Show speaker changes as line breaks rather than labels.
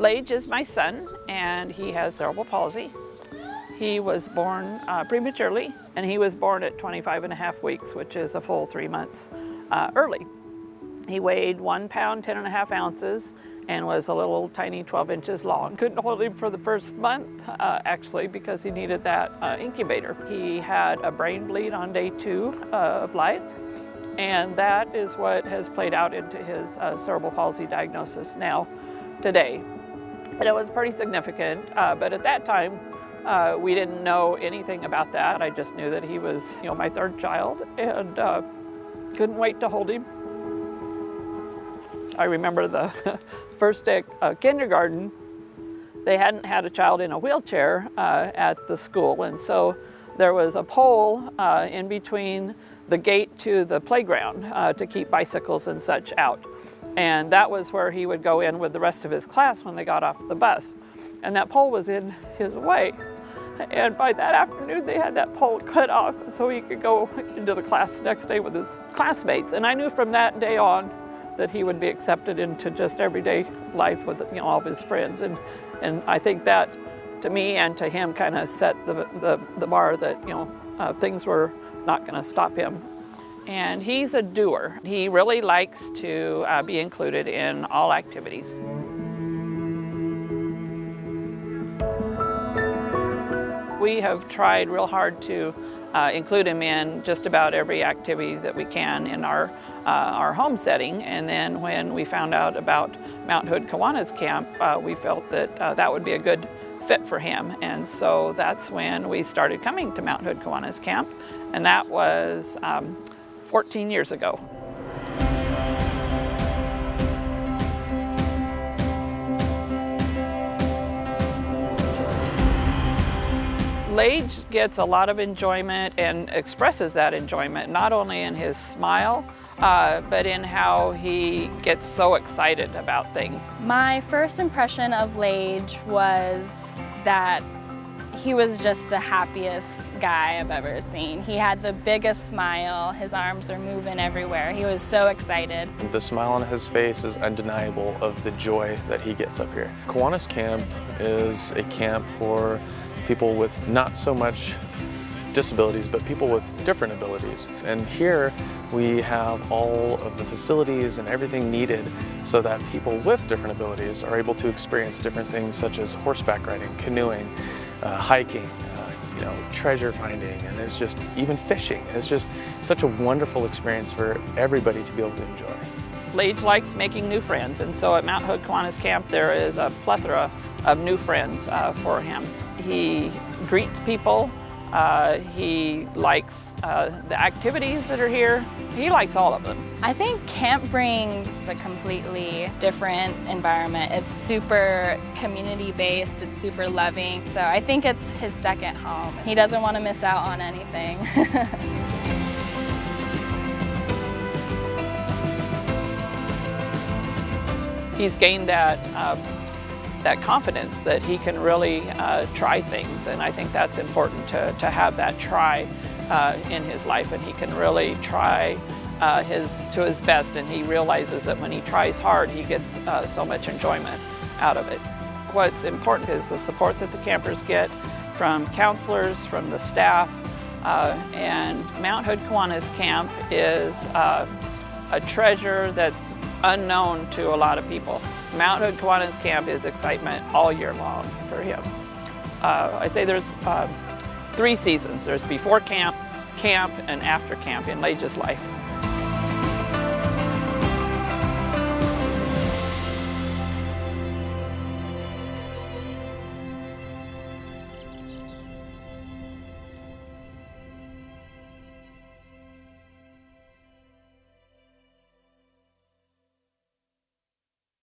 Lage is my son, and he has cerebral palsy. He was born prematurely, and he was born at 25 and a half weeks, which is a full 3 months early. He weighed 1 pound, 10 and a half ounces, and was a little tiny 12 inches long. Couldn't hold him for the first month, actually, because he needed that incubator. He had a brain bleed on day 2 of life, and that is what has played out into his cerebral palsy diagnosis now, today. And it was pretty significant, but at that time, we didn't know anything about that. I just knew that he was, my 3rd child, and couldn't wait to hold him. I remember the first day of kindergarten, they hadn't had a child in a wheelchair at the school, and so there was a pole in between the gate to the playground to keep bicycles and such out. And that was where he would go in with the rest of his class when they got off the bus. And that pole was in his way. And by that afternoon, they had that pole cut off so he could go into the class the next day with his classmates. And I knew from that day on that he would be accepted into just everyday life with all of his friends. And I think that, to me and to him, kind of set the bar that things were not going to stop him. And he's a doer. He really likes to be included in all activities. We have tried real hard to include him in just about every activity that we can in our home setting. And then when we found out about Mount Hood Kiwanis Camp, we felt that that would be a good fit for him. And so that's when we started coming to Mount Hood Kiwanis Camp, and that was 14 years ago. Lage gets a lot of enjoyment and expresses that enjoyment, not only in his smile, but in how he gets so excited about things.
My first impression of Lage was that he was just the happiest guy I've ever seen. He had the biggest smile, his arms are moving everywhere. He was so excited.
The smile on his face is undeniable of the joy that he gets up here. Kiwanis Camp is a camp for people with not so much disabilities, but people with different abilities. And here we have all of the facilities and everything needed so that people with different abilities are able to experience different things such as horseback riding, canoeing, hiking, treasure finding, and it's just even fishing. It's just such a wonderful experience for everybody to be able to enjoy.
Lage likes making new friends, and so at Mount Hood Kiwanis Camp there is a plethora of new friends for him. He greets people, he likes the activities that are here. He likes all of them.
I think camp brings a completely different environment. It's super community-based, it's super loving, so I think it's his second home. He doesn't want to miss out on anything.
He's gained that confidence that he can really try things, and I think that's important to have that try in his life, and he can really try to his best, and he realizes that when he tries hard he gets so much enjoyment out of it. What's important is the support that the campers get from counselors, from the staff, and Mount Hood Kiwanis Camp is a treasure that's unknown to a lot of people. Mount Hood Kiwanis Camp is excitement all year long for him. I say there's 3 seasons. There's before camp, camp, and after camp in Lage's life.